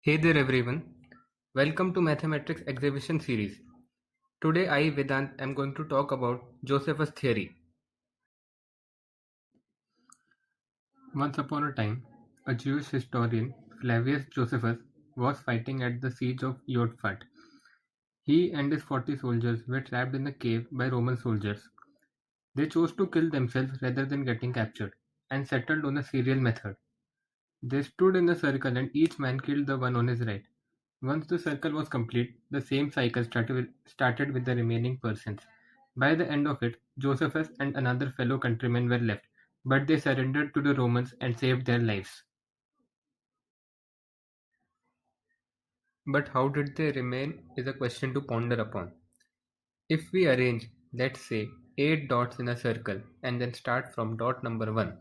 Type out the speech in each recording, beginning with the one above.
Hey there everyone, welcome to Mathematics Exhibition Series. Today I, Vedant, am going to talk about Josephus theory. Once upon a time, a Jewish historian, Flavius Josephus, was fighting at the siege of Jodhphat. He and his 40 soldiers were trapped in a cave by Roman soldiers. They chose to kill themselves rather than getting captured, and settled on a serial method. They stood in a circle and each man killed the one on his right. Once the circle was complete, the same cycle started with the remaining persons. By the end of it, Josephus and another fellow countryman were left, but they surrendered to the Romans and saved their lives. But how did they remain is a question to ponder upon. If we arrange, let's say, 8 dots in a circle and then start from dot number 1,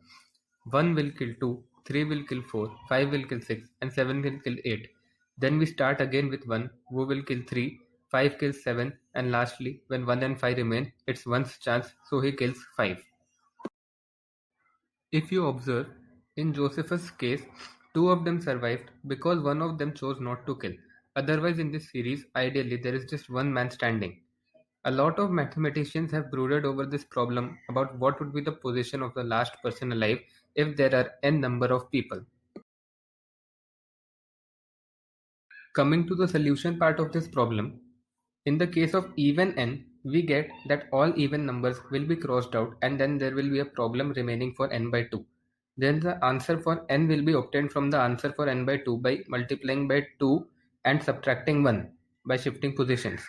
1 will kill 2, 3 will kill 4, 5 will kill 6, and 7 will kill 8. Then we start again with 1, who will kill 3, 5 kills 7, and lastly, when 1 and 5 remain, it's 1's chance, so he kills 5. If you observe, in Josephus' case, two of them survived because one of them chose not to kill. Otherwise, in this series, ideally, there is just one man standing. A lot of mathematicians have brooded over this problem about what would be the position of the last person alive if there are n number of people. Coming to the solution part of this problem, in the case of even n, we get that all even numbers will be crossed out and then there will be a problem remaining for n by 2. Then the answer for n will be obtained from the answer for n by 2 by multiplying by 2 and subtracting 1 by shifting positions.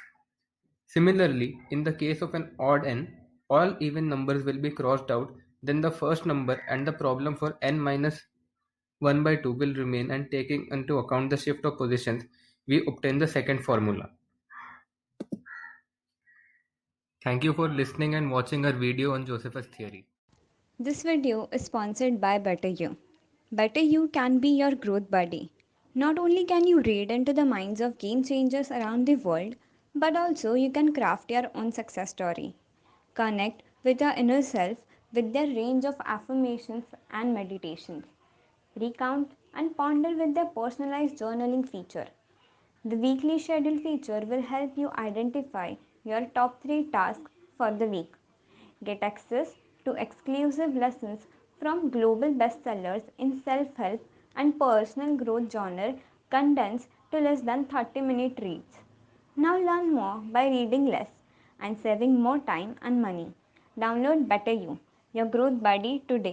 Similarly, in the case of an odd n, all even numbers will be crossed out, then the first number and the problem for n minus 1 by 2 will remain, and taking into account the shift of positions, we obtain the second formula. Thank you for listening and watching our video on Josephus theory. This video is sponsored by Better You. Better You can be your growth buddy. Not only can you read into the minds of game changers around the world, but also you can craft your own success story. Connect with your inner self with their range of affirmations and meditations. Recount and ponder with their personalized journaling feature. The weekly schedule feature will help you identify your top 3 tasks for the week. Get access to exclusive lessons from global bestsellers in self help and personal growth genre condensed to less than 30-minute reads. Now learn more by reading less and saving more time and money. Download Better You, your growth buddy today.